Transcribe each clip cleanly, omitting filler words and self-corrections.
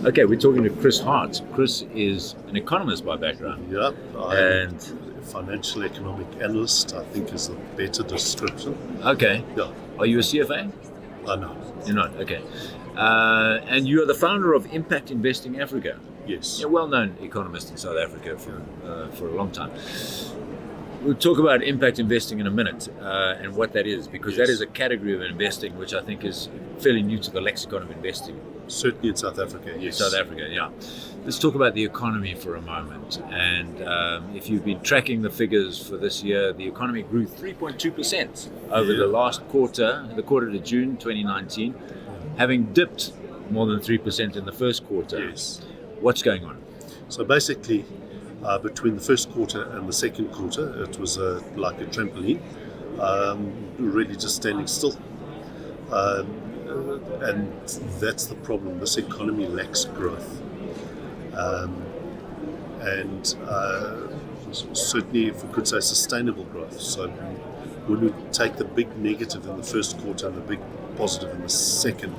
Okay, we're talking to Chris Hart. Chris is an economist by background. Yep, And financial economic analyst, I think, is a better description. okay, Yeah, are you a CFA? I know. You're not. Okay. And you are the founder of Impact Investing Africa. Yes. A well-known economist in South Africa for a long time. We'll talk about impact investing in a minute and what that is, because that is a category of investing which I think is fairly new to the lexicon of investing. Certainly in South Africa, yes. South Africa, yeah. Let's talk about the economy for a moment. And if you've been tracking the figures for this year, the economy grew 3.2% over the last quarter, the quarter to June 2019, having dipped more than 3% in the first quarter. Yes. What's going on? So basically, between the first quarter and the second quarter, it was like a trampoline, really just standing still. And that's the problem. This economy lacks growth. And certainly, if we could say, sustainable growth. So when we take the big negative in the first quarter and the big positive in the second,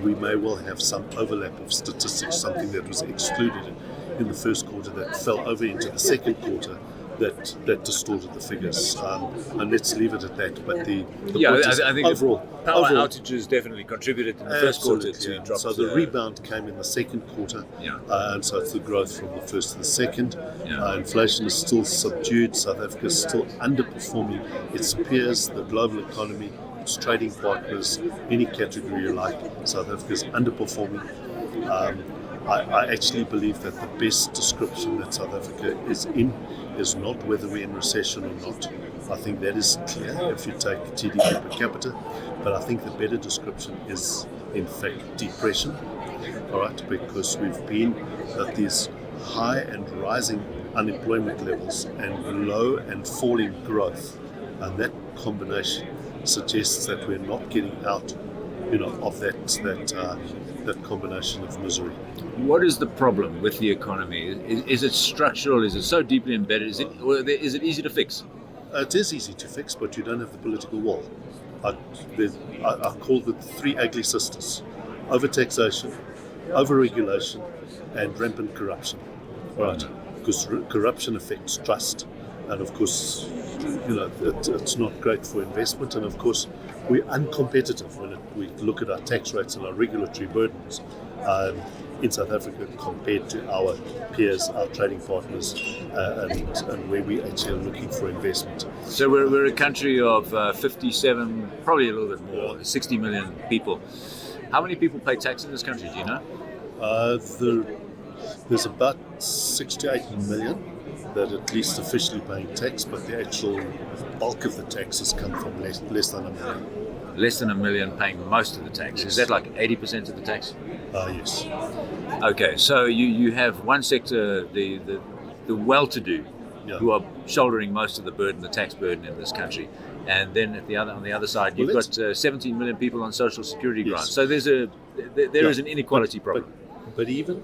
we may well have some overlap of statistics, something that was excluded in the first quarter that fell over into the second quarter that distorted the figures. And let's leave it at that. But the point is, I think overall outages definitely contributed in the first quarter to drop. So the rebound came in the second quarter, and so it's the growth from the first to the second. Inflation is still subdued. South Africa is still underperforming its peers, the global economy, its trading partners, any category you like. South Africa is underperforming. I actually believe that the best description that South Africa is in is not whether we're in recession or not. I think that is clear if you take GDP per capita, but I think the better description is, in fact, depression, all right, because we've been at these high and rising unemployment levels and low and falling growth, and that combination suggests that we're not getting out, of that combination of misery. What is the problem with the economy? Is it structural? Is it so deeply embedded? Is it easy to fix? It is easy to fix, but you don't have the political will. I call it the three ugly sisters: overtaxation, overregulation, and rampant corruption. Right? Because corruption affects trust, and of course, it's not great for investment. And of course, we're uncompetitive when we look at our tax rates and our regulatory burdens in South Africa compared to our peers, our trading partners, and where we actually are looking for investment. So we're a country of 57, probably a little bit more, 60 million people. How many people pay tax in this country, do you know? There's about 6 to 8 million that at least officially paying tax, but the actual bulk of the taxes come from less than a million. Less than a million paying most of the tax. Yes. Is that like 80% of the tax? Yes. Okay, so you have one sector, the well-to-do, who are shouldering most of the burden, the tax burden in this country, and then on the other side, you've got 17 million people on social security grants. So there is an inequality problem. But even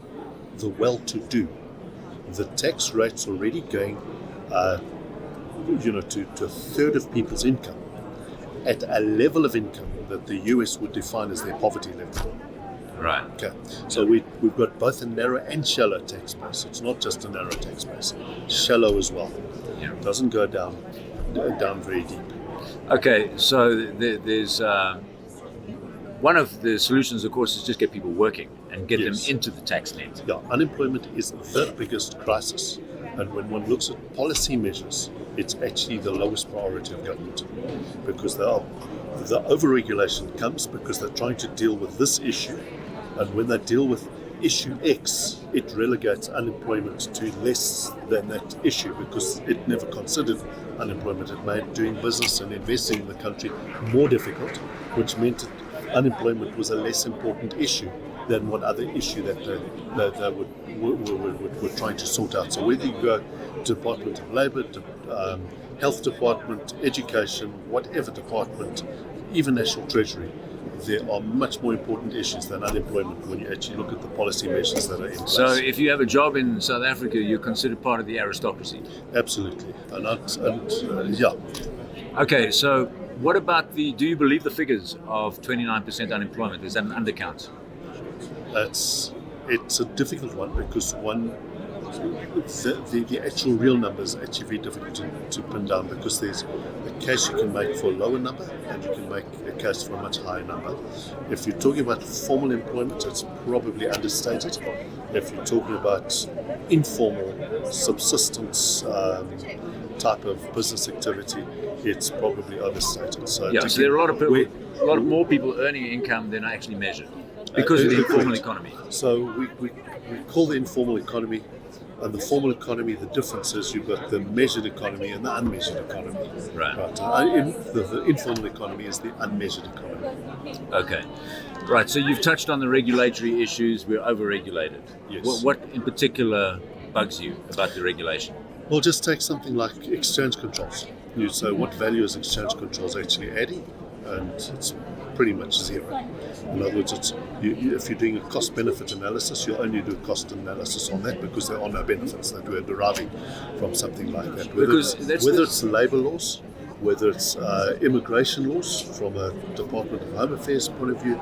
the well-to-do, the tax rate's already going, to a third of people's income at a level of income that the US would define as their poverty level. Right. Okay. So we've got both a narrow and shallow tax base. It's not just a narrow tax base, shallow as well. Yeah. It doesn't go down very deep. Okay, so there's one of the solutions, of course, is just get people working and get them into the tax net. Yeah, unemployment is the biggest crisis. And when one looks at policy measures, it's actually the lowest priority of government, because the overregulation comes because they're trying to deal with this issue. And when they deal with issue X, it relegates unemployment to less than that issue because it never considered unemployment. It made doing business and investing in the country more difficult, which meant that unemployment was a less important issue than what other issue that they were trying to sort out. So whether you go to Department of Labour, Health Department, Education, whatever department, even National Treasury, there are much more important issues than unemployment when you actually look at the policy measures that are in place. So if you have a job in South Africa, you're considered part of the aristocracy? Absolutely. Okay, so what about do you believe the figures of 29% unemployment? Is that an undercount? it's a difficult one because the actual real numbers are actually very difficult to pin down, because there's a case you can make for a lower number and you can make a case for a much higher number. If you're talking about formal employment, it's probably understated. If you're talking about informal subsistence type of business activity, it's probably overstated. So there are a lot of people, a lot more people earning income than are actually measured because of the informal economy. So we call the informal economy and the formal economy. The difference is you've got the measured economy and the unmeasured economy. Right. The informal economy is the unmeasured economy. Okay. Right. So you've touched on the regulatory issues. We're over-regulated. Yes. What in particular bugs you about the regulation? Well, just take something like exchange controls. You say, what value is exchange controls actually adding? And it's pretty much zero. In other words, if you're doing a cost-benefit analysis, you'll only do a cost analysis on that because there are no benefits that we're deriving from something like that. Whether it's labour laws, whether it's immigration laws from a Department of Home Affairs point of view,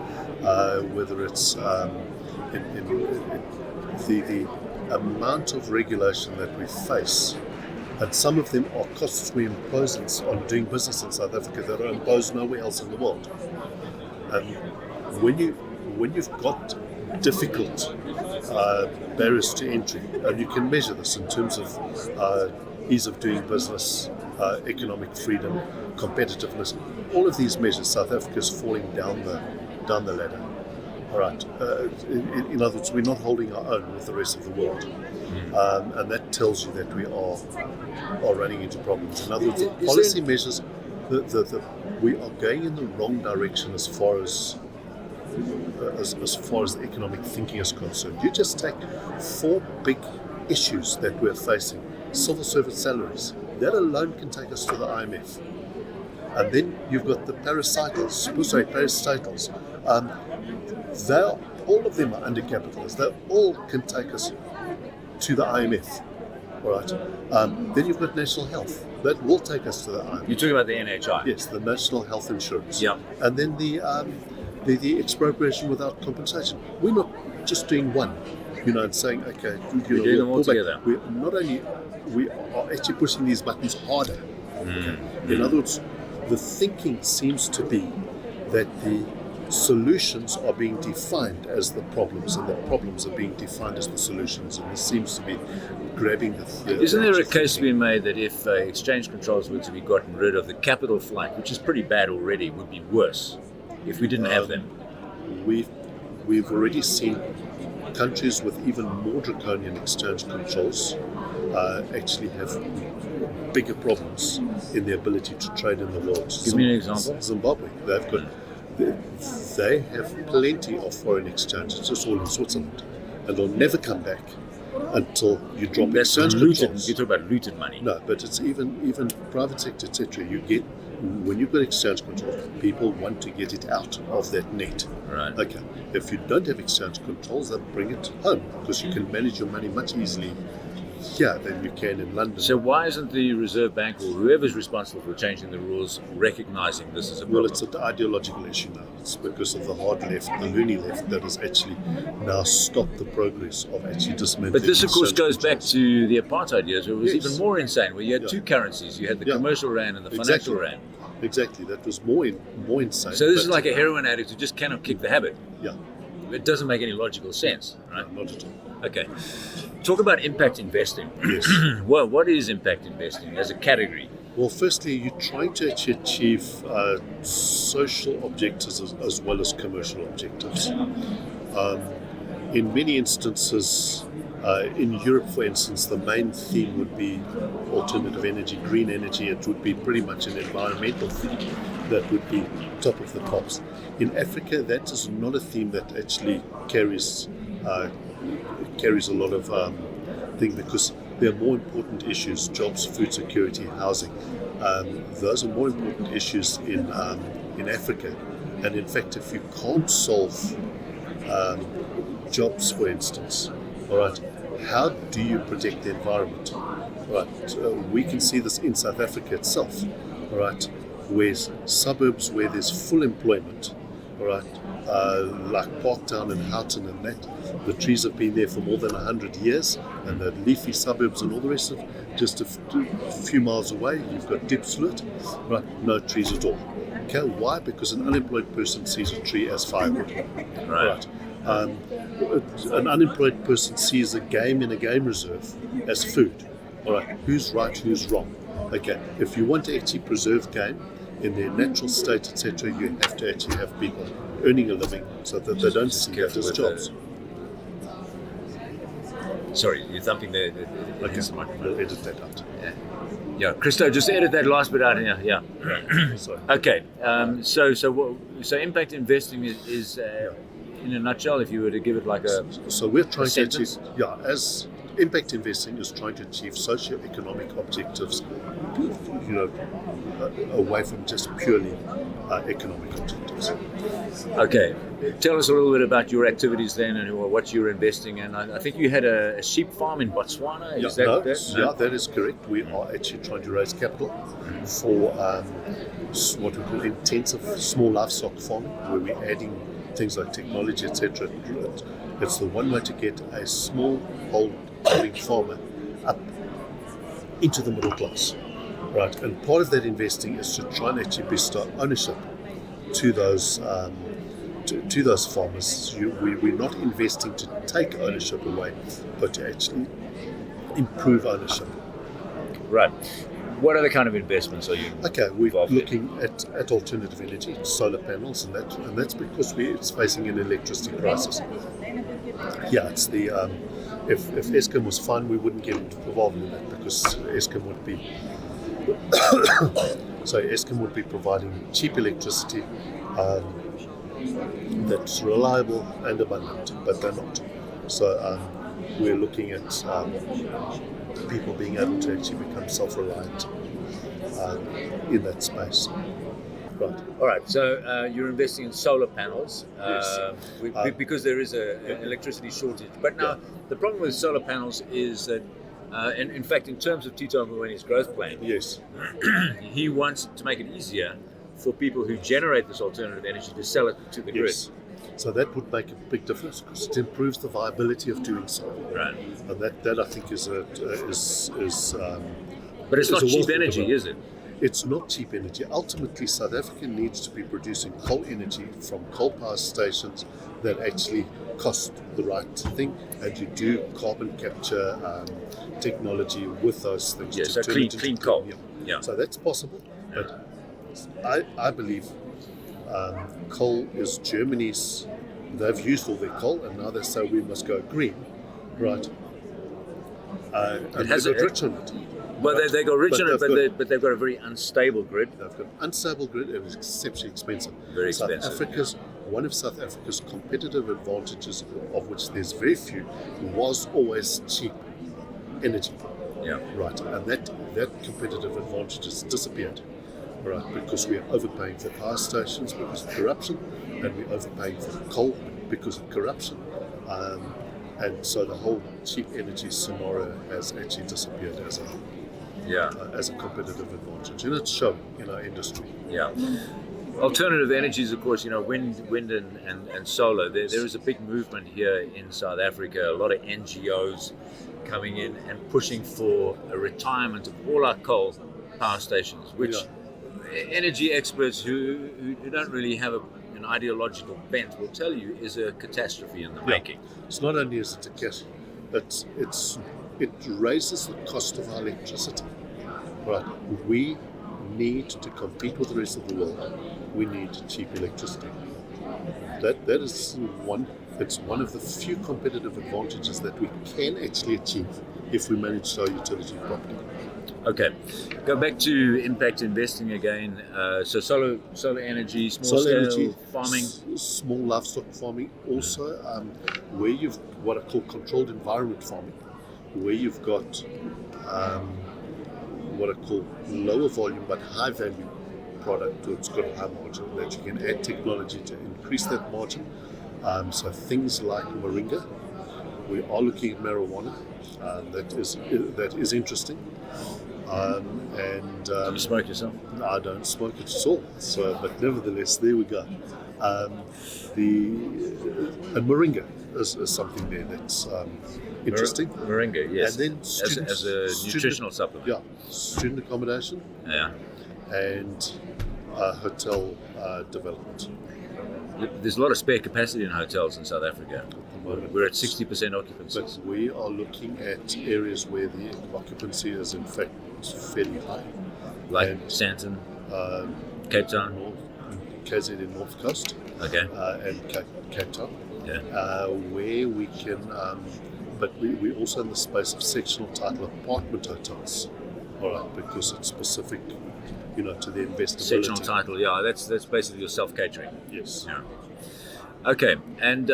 whether it's the amount of regulation that we face, and some of them are costs we impose on doing business in South Africa that are imposed nowhere else in the world. When you've got difficult barriers to entry, and you can measure this in terms of ease of doing business, economic freedom, competitiveness, all of these measures, South Africa is falling down the ladder. All right. In other words, we're not holding our own with the rest of the world, and that tells you that we are running into problems. In other words, policy measures, we are going in the wrong direction as far as the economic thinking is concerned. You just take 4 big issues that we're facing: civil service salaries. That alone can take us to the IMF. And then you've got the parastatals. All of them are undercapitalized. They all can take us to the IMF. All right. Then you've got national health. That will take us to the IMF. You're talking about the NHI? Yes, the national health insurance. Yeah. And then the expropriation without compensation. We're not just doing one, and saying, okay, we're doing them all together. We are actually pushing these buttons harder. Okay. In other words, the thinking seems to be that the solutions are being defined as the problems, and the problems are being defined as the solutions, and this seems to be grabbing the Isn't there a case to be made that if exchange controls were to be gotten rid of, the capital flight, which is pretty bad already, would be worse if we didn't have them? We've already seen countries with even more draconian exchange controls actually have bigger problems in their ability to trade in the world. Give me an example. Zimbabwe. They have plenty of foreign exchange. It's just all in Switzerland, and they'll never come back until you drop exchange controls. You talk about looted money. No, but it's even private sector, etc. When you've got exchange controls, people want to get it out of that net. Right. Okay. If you don't have exchange controls, then bring it home, because you can manage your money much easily here than you can in London. So why isn't the Reserve Bank or whoever's responsible for changing the rules recognizing this as a problem? Well, it's an ideological issue now. It's because of the hard left, the loony left, that has actually now stopped the progress of actually dismantling. But this, of course, goes back to the apartheid years, where it was even more insane, where you had 2 currencies. You had the commercial rand and the financial rand. Exactly. That was more insane. So this is like a heroin addict who just cannot kick the habit. Yeah. It doesn't make any logical sense, right? No, not at all. Okay. Talk about impact investing. Yes. Well, what is impact investing as a category? Well, firstly, you're trying to actually achieve social objectives as well as commercial objectives. In many instances, in Europe, for instance, the main theme would be alternative energy, green energy. It would be pretty much an environmental theme that would be top of the pops. In Africa, that is not a theme that actually carries a lot of thing, because there are more important issues: jobs, food security, housing. Those are more important issues in Africa. And in fact, if you can't solve jobs, for instance, all right, how do you protect the environment? All right, we can see this in South Africa itself. All right, where suburbs where there's full employment, all right, like Parktown and Houghton and that. The trees have been there for more than 100 years, and the leafy suburbs and all the rest of it. Just a few miles away, you've got Diepsloot, right? No trees at all. Okay, why? Because an unemployed person sees a tree as firewood, right? An unemployed person sees a game in a game reserve as food. All right, who's right, who's wrong? Okay, if you want to actually preserve game in their natural state, etc., you have to actually have people earning a living so that they don't see it as jobs. Sorry, you're thumping there. Okay, we'll edit that out. Yeah, Christo, just edit that last bit out here. Yeah. Sorry. Okay. So impact investing is in a nutshell, if you were to give it like a so we're trying to achieve, sentence? as impact investing is trying to achieve socio-economic objectives, away from just purely economic objectives. Okay, tell us a little bit about your activities then and what you're investing in. I think you had a sheep farm in Botswana. Is that? Yeah, that is correct. We are actually trying to raise capital for what we call intensive small livestock farming, where we're adding things like technology, etc. It's the one way to get a small holding farmer up into the middle class, right? And part of that investing is to try and actually bestow ownership to those farmers. We're not investing to take ownership away, but to actually improve ownership. Right. What other kind of investments are you? Okay, we're looking at alternative energy, solar panels, and that's because we're facing an electricity crisis. Yeah, it's the if Eskom was fine, we wouldn't get involved in that, because Eskom would be providing cheap electricity that's reliable and abundant, but they're not. So we're looking at people being able to actually become self-reliant in that space. Right. All right. So you're investing in solar panels Yes. because there is an electricity shortage. But now the problem with solar panels is that, and in fact, in terms of Tito Mbowene's growth plan, Yes. he wants to make it easier for people who generate this alternative energy to sell it to the grid. Yes. So that would make a big difference, because it improves the viability of doing so. Right. And that I think is But it's not cheap wealth energy, development. is it? It's not cheap energy. Ultimately, South Africa needs to be producing coal energy from coal power stations that actually cost the right thing, and you do carbon capture technology with those things. Yeah, to so turn clean it into coal. Yeah. So that's possible, but I believe coal is Germany's. They've used all their coal, and now they say we must go green, right? And they got rich on it. Well, they got rich on it, but they've got a very unstable grid. They've got an unstable grid, and it's exceptionally expensive. Very expensive. One of South Africa's competitive advantages, of which there's very few, was always cheap energy. Yeah. Right, and that competitive advantage has disappeared. Right, because we are overpaying for power stations because of corruption, and we're overpaying for coal because of corruption. And so the whole cheap energy scenario has actually disappeared as a competitive advantage, and it's shown in our industry. Yeah. Alternative energies, of course, wind and solar. There is a big movement here in South Africa. A lot of NGOs coming in and pushing for a retirement of all our coal power stations, which energy experts who don't really have an ideological bent will tell you is a catastrophe in the making. It's not only is it a catastrophe, it raises the cost of our electricity. Right, we need to compete with the rest of the world. We need cheap electricity. That is one. It's one of the few competitive advantages that we can actually achieve if we manage our utility properly. Okay, go back to impact investing again. So solar energy, small scale farming, small livestock farming. Also, where you've what I call controlled environment farming, where you've got what I call lower volume but high value product that's got a high margin, that you can add technology to increase that margin. So things like moringa. We are looking at marijuana. That is interesting. Do you smoke yourself? I don't smoke it at all. So, but nevertheless, there we go. And moringa is something there that's interesting. Moringa, yes. And then as a nutritional supplement. Yeah, student accommodation. Yeah. And hotel development. There's a lot of spare capacity in hotels in South Africa. We're at 60% occupancy. But we are looking at areas where the occupancy is in fact fairly high. Like Sandton, Cape Town? KZ in North Coast. Okay. And Cape Town. Yeah. Where we can, but we're also in the space of sectional title apartment hotels. All right, because it's specific, to the investability. Sectional title, yeah, that's basically your self-catering. Yes. Yeah. Okay, and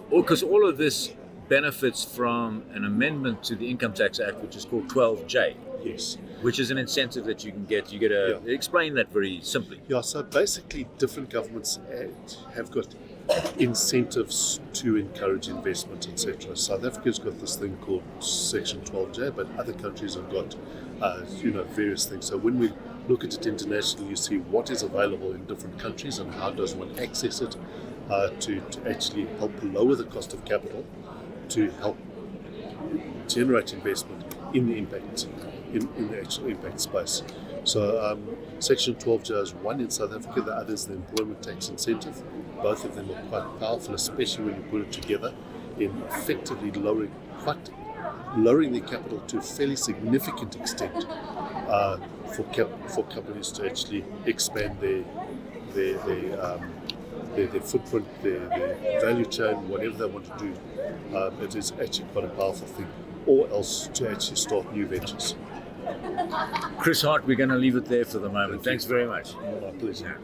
because all of this benefits from an amendment to the Income Tax Act, which is called 12J. Yes. Which is an incentive that you can get. You get explain that very simply. Yeah. So basically, different governments have got incentives to encourage investment, etc. South Africa's got this thing called Section 12J, but other countries have got, various things. So when we look at it internationally, you see what is available in different countries and how does one access it to actually help lower the cost of capital, to help generate investment in the impact, in the actual impact space. So Section 12J is one in South Africa, the other is the employment tax incentive. Both of them are quite powerful, especially when you put it together in effectively lowering the capital to a fairly significant extent for companies to actually expand their footprint, their value chain, whatever they want to do. It is actually quite a powerful thing, or else to actually start new ventures. Chris Hart, we're going to leave it there for the moment. Thanks very much. My pleasure.